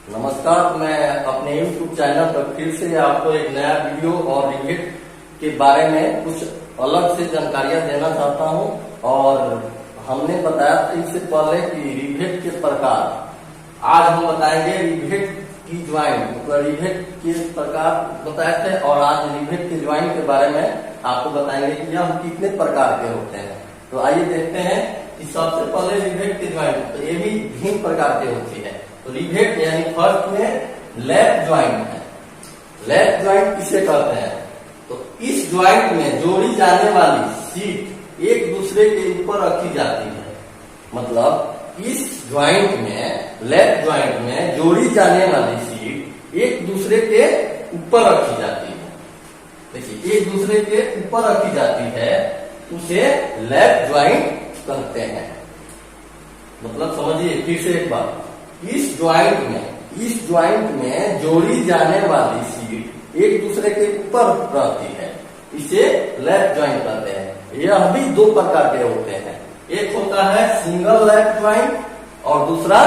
नमस्कार, मैं अपने YouTube चैनल पर फिर से आपको एक नया वीडियो और रिवेट के बारे में कुछ अलग से जानकारियां देना चाहता हूं। और हमने बताया था इससे पहले कि रिवेट के प्रकार, आज हम बताएंगे रिवेट की ज्वाइंट, मतलब रिवेट के प्रकार बताए थे और आज रिवेट के ज्वाइंट के बारे में आपको बताएंगे कि यह कितने प्रकार के होते हैं। तो आइए देखते हैं कि सबसे पहले रिवेट के ज्वाइंट, तो ये भी भिन्न प्रकार के होती है। तो रिवेट यानी फर्स्ट में लैप ज्वाइंट है। लैप ज्वाइंट किसे कहते हैं? तो इस ज्वाइंट में जोड़ी जाने वाली सीट एक दूसरे के ऊपर रखी जाती है। मतलब इस ज्वाइंट में, लैप ज्वाइंट में जोड़ी जाने वाली सीट एक दूसरे के ऊपर रखी जाती है। देखिए, एक दूसरे के ऊपर रखी जाती है, उसे लैप ज्वाइंट कहते हैं। मतलब समझिए फिर से एक बार, इस ज्वाइंट में जोड़ी जाने वाली सीट एक दूसरे के ऊपर रहती है, इसे लैप ज्वाइंट कहते हैं। यह भी दो प्रकार के होते हैं, एक होता है सिंगल लैप ज्वाइंट और दूसरा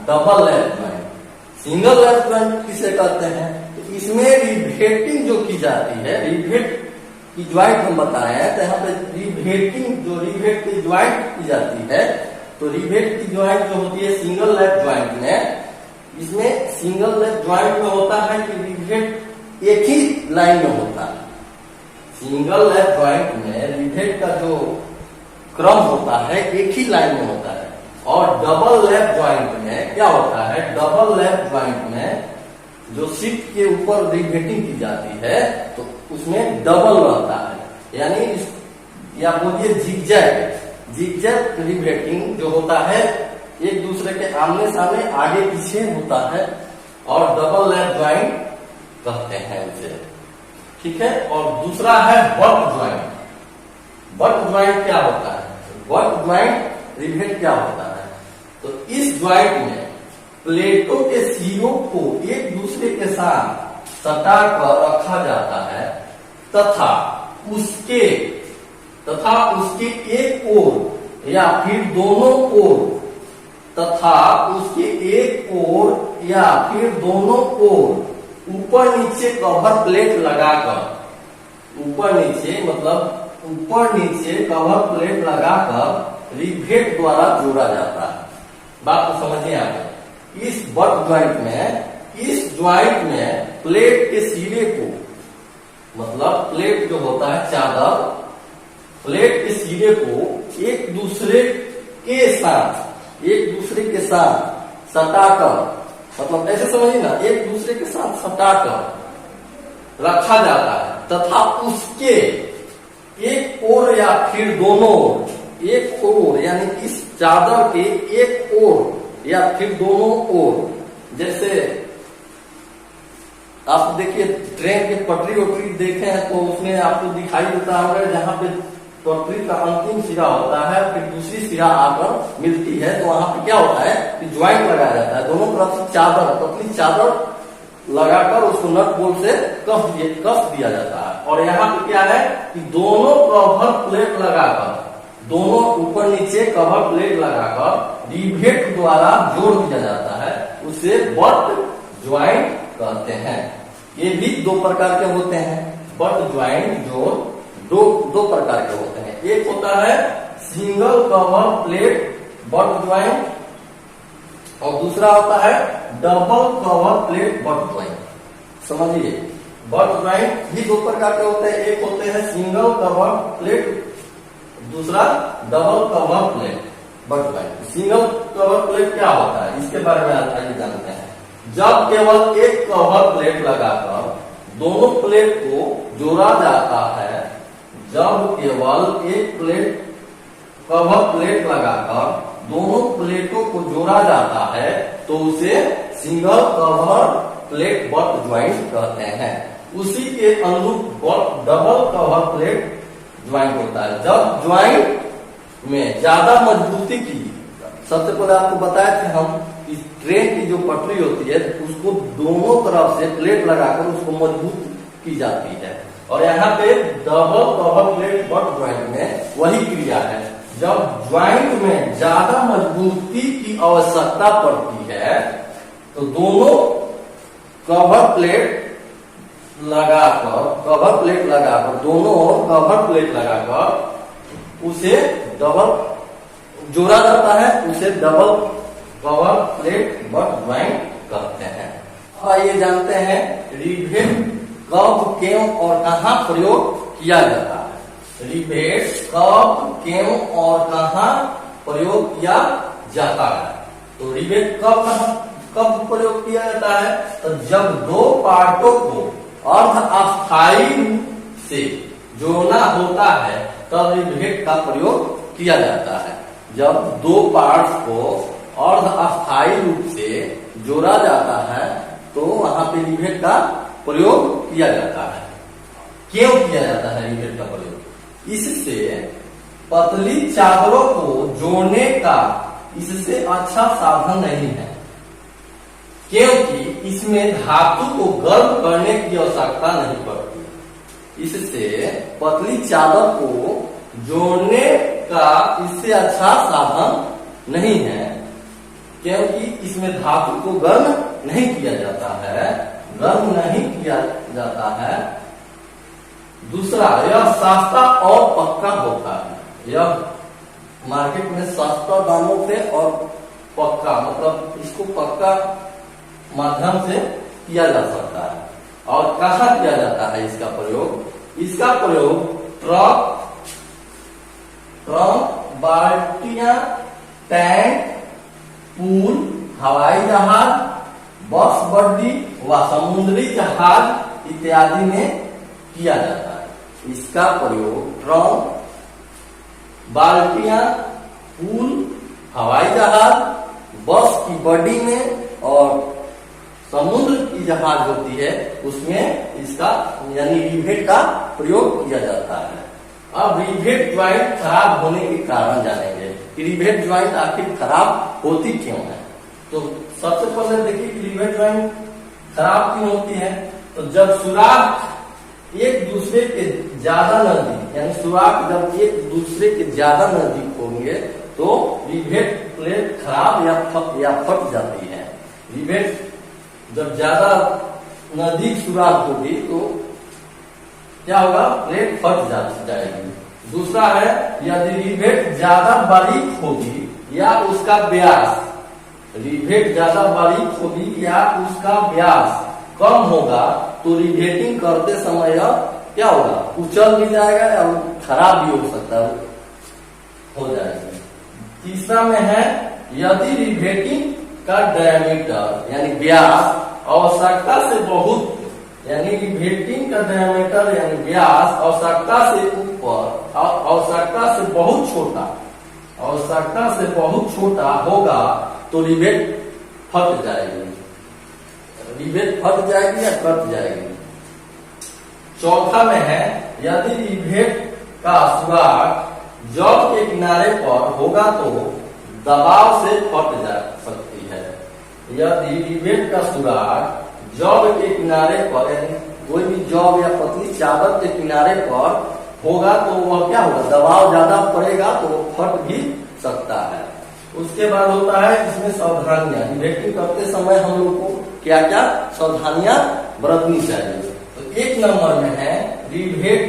double lap joint. Single lap joint किसे कहते हैं? तो इसमें रिवेटिंग जो की जाती है, रिवेट की ज्वाइंट हम बताए हैं, तो यहाँ पे रिवेटिंग, जो रिवेट की ज्वाइंट की जाती है, तो रिवेट की ज्वाइंट जो होती है सिंगल लैप ज्वाइंट में, इसमें सिंगल लैप ज्वाइंट में होता है कि रिवेट एक ही लाइन में होता है। सिंगल लैप ज्वाइंट में रिवेट का जो क्रम होता है एक ही लाइन में होता है। और डबल लैप ज्वाइंट में क्या होता है? डबल लैप ज्वाइंट में जो सीट के ऊपर रिवेटिंग की जाती है तो उसमें डबल रहता है, यानी या बोलिए जिगजैग रिवेटिंग जो होता है एक दूसरे के आमने सामने आगे पीछे होता है और डबल लैप ज्वाइंट कहते हैं उसे। ठीक है। और दूसरा है बट ज्वाइंट। बट ज्वाइंट क्या होता है? बट ज्वाइंट रिवेट क्या होता है? तो इस ज्वाइंट में प्लेटों के सिरों को एक दूसरे के साथ सटा कर रखा जाता है तथा उसके एक ओर या फिर दोनों ओर ऊपर नीचे कवर प्लेट लगाकर, ऊपर नीचे कवर प्लेट लगाकर रिवेट द्वारा जोड़ा जाता है। बात तो समझिए आप। इस बट ज्वाइंट में, इस ज्वाइंट में प्लेट के सिरे को, मतलब प्लेट जो होता है चादर, प्लेट के सिरे को एक दूसरे के साथ सटाकर, मतलब ऐसे समझिए ना, एक दूसरे के साथ सटाकर रखा जाता है तथा उसके एक ओर या फिर दोनों, एक ओर यानी इस चादर के एक ओर या फिर दोनों ओर, जैसे आप देखिए ट्रेन के पटरी देखे हैं तो उसमें आपको दिखाई देता होगा जहाँ पे पटरी का अंतिम सिरा होता है फिर दूसरी सिरा आकर मिलती है, तो वहां पे क्या होता है कि ज्वाइंट लगाया जाता है। दोनों तरफ से चादर, पतली चादर लगाकर उसको नट बोल्ट से कस दिया जाता है। और यहाँ पे क्या है कि दोनों कवर प्लेट लगाकर, दोनों ऊपर नीचे कवर प्लेट लगाकर रिवेट द्वारा जोड़ दिया जाता है, उसे बट ज्वाइंट कहते हैं। ये भी दो प्रकार के होते हैं। बट ज्वाइंट जो दो प्रकार के होते हैं, एक होता है single cover plate but joint और दूसरा होता है double cover plate but joint. समझिए, बट ज्वाइंट भी दो प्रकार के होते हैं, एक होते हैं सिंगल कवर प्लेट, दूसरा double cover plate but joint. Single cover plate क्या होता है, इसके बारे में आइए जानते हैं। जब केवल एक कवर प्लेट लगाकर दोनों प्लेट को जोड़ा जाता है, जब केवल एक कवर प्लेट लगाकर दोनों प्लेटों को जोड़ा जाता है तो उसे single cover plate but joint कहते हैं। उसी के अनुरूप डबल कवर प्लेट ज्वाइंट होता है। जब ज्वाइंट में ज्यादा मजबूती की, सबसे पहले आपको बताए थे हम, इस ट्रेन की जो पटरी होती है उसको दोनों तरफ से प्लेट लगाकर उसको मजबूत की जाती है। और यहाँ पे double cover plate but joint में वही क्रिया है। जब ज्वाइंट में ज्यादा मजबूती की आवश्यकता पड़ती है तो दोनों कवर प्लेट लगाकर दोनों ओर कवर प्लेट लगाकर उसे डबल जोड़ा जाता है, उसे double cover plate but joint कहते हैं। आइए जानते हैं रिवेट कब, क्यों और कहाँ प्रयोग किया जाता है। रिवेट कब, क्यों और कहाँ प्रयोग किया जाता है। तो रिवेट कब प्रयोग किया जाता है, तो जब दो पार्टों को अर्ध अस्थायी रूप से जोड़ना होता है तब रिवेट का प्रयोग किया जाता है। जब दो पार्ट्स को अर्ध अस्थायी रूप से जोड़ा जाता है तो वहां पे रिवेट का प्रयोग किया जाता है। क्यों किया जाता है रिवेट का प्रयोग, इससे पतली चादरों को जोड़ने का इससे अच्छा साधन नहीं है, क्योंकि इसमें धातु को गर्म करने की आवश्यकता नहीं पड़ती। इससे पतली चादर को जोड़ने का इससे अच्छा साधन नहीं है, क्योंकि इसमें धातु को गर्म नहीं किया जाता है। दूसरा, यह सस्ता और पक्का होता है। यह मार्केट में सस्ता दामों पे और पक्का, मतलब इसको पक्का माध्यम से किया जा सकता है। और कहाँ किया जाता है इसका प्रयोग, ट्रक, बाल्टियां, टैंक, पूल, हवाई जहाज, बस बड्डी व समुद्री जहाज इत्यादि में किया जाता है। इसका प्रयोग ट्रक, बाल्टियां, पूल, हवाई जहाज, बस की बॉडी में और समुद्र की जहाज होती है उसमें इसका यानी रिवेट का प्रयोग किया जाता है। अब रिवेट ज्वाइंट खराब होने के कारण जानेंगे कि रिवेट ज्वाइंट आखिर खराब होती क्यों है। तो सबसे पहले देखिए कि रिवेट ज्वाइंट खराब क्यों होती है। तो जब सुराख एक दूसरे के ज्यादा नजदीक, यानी सुराख जब एक दूसरे के ज्यादा नजदीक होंगे तो रिवेट प्लेट खराब या फट जाती है। रिवेट जब ज्यादा नजदीक सुराख होगी तो क्या होगा, प्लेट फट जाएगी। दूसरा है, यदि रिवेट ज्यादा बारीक होगी या उसका व्यास, रिवेट ज्यादा बारीक होगी या उसका व्यास कम होगा तो रिवेटिंग करते समय क्या होगा, उछल भी जाएगा या खराब भी हो सकता है, हो जाएगा। तीसरा में है, यदि रिवेटिंग का डायमीटर यानी व्यास आवश्यकता से बहुत, यानी रिवेटिंग का डायमीटर यानी व्यास आवश्यकता से ऊपर, आवश्यकता से बहुत छोटा होगा तो रिवेट फट जाएगी। रिवेट फट जाएगी या कट जाएगी। चौथा में है, यदि रिवेट का सुराख जॉब के किनारे पर होगा तो दबाव से फट जा सकती है। यदि रिवेट का सुराख जॉब के किनारे पर, यानी कोई भी जॉब या पतली चादर के किनारे पर होगा तो वह क्या होगा, दबाव ज्यादा पड़ेगा तो फट भी सकता है। उसके बाद होता है इसमें सावधानियां। रिवेटिंग करते समय हम लोग को क्या क्या सावधानियां बरतनी चाहिए। तो एक नंबर में है, रिवेट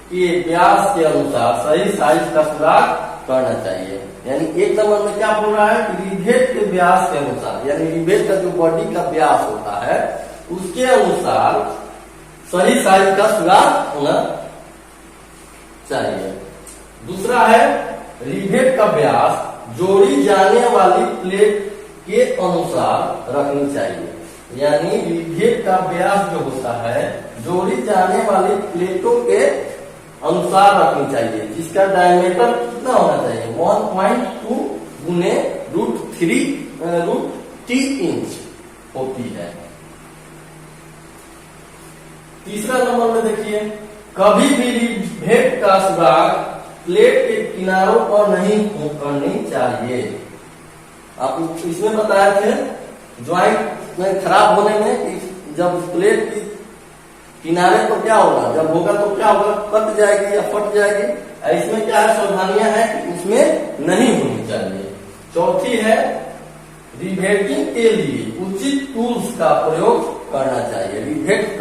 के व्यास के अनुसार सही साइज का सुराख करना चाहिए। यानी एक नंबर में क्या बोल रहा है कि रिवेट के व्यास के अनुसार, यानी रिवेट का जो बॉडी का व्यास होता है उसके अनुसार सही साइज का सुराख होना चाहिए। दूसरा है, रिवेट का व्यास जोड़ी जाने वाली प्लेट के अनुसार रखनी चाहिए। यानी रिवेट का व्यास जो होता है जोड़ी जाने वाली प्लेटों के अनुसार रखनी चाहिए, जिसका डायमीटर कितना होना चाहिए, 1.2 गुने √3 इंच होती है। तीसरा नंबर में देखिए, कभी भी रिवेट का सुराख प्लेट के किनारों पर नहीं करनी चाहिए। आप इसमें बताए थे ज्वाइंट में खराब होने में, जब प्लेट की किनारे पर क्या होगा, जब होगा तो क्या होगा, कट जाएगी या फट जाएगी। इसमें क्या है, सावधानियां हैं कि उसमें नहीं होनी चाहिए। चौथी है, रिवेटिंग के लिए उचित टूल्स का प्रयोग करना चाहिए। रिवेटिंग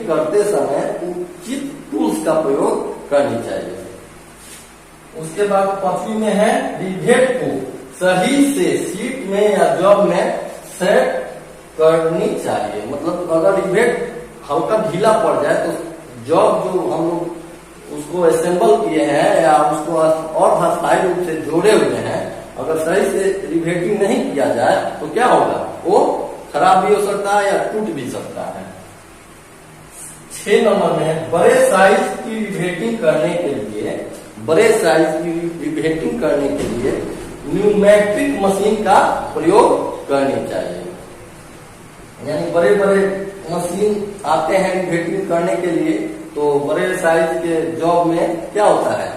करते समय उचित टूल्स का प्रयोग करनी चाहिए। उसके बाद 5वीं में है रिवेट को सही से सीट में या जॉब में सेट करनी चाहिए। मतलब अगर रिवेट हल्का ढीला पड़ जाए तो जॉब जो हम लोग उसको असेंबल किए हैं या उसको और अस्थायी रूप से जोड़े हुए हैं, अगर सही से रिवेटिंग नहीं किया जाए तो क्या होगा, वो खराब भी हो सकता है या टूट भी सकता है। 6 नंबर में बड़े साइज की रिवेटिंग करने के लिए न्यूमेट्रिक मशीन का प्रयोग करनी चाहिए। यानी बड़े बड़े मशीन आते हैं रिवेटिंग करने के लिए, तो बड़े साइज के जॉब में क्या होता है,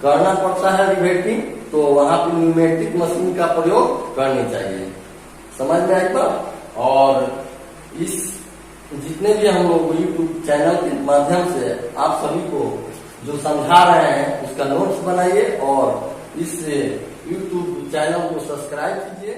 करना पड़ता है रिवेटिंग, तो वहां पे न्यूमेट्रिक मशीन का प्रयोग करनी चाहिए। समझ में आई बात। और इस जितने भी हम लोग YouTube चैनल के माध्यम से आप सभी को जो समझा रहे हैं उसका नोट्स बनाइए और इस YouTube चैनल को सब्सक्राइब कीजिए।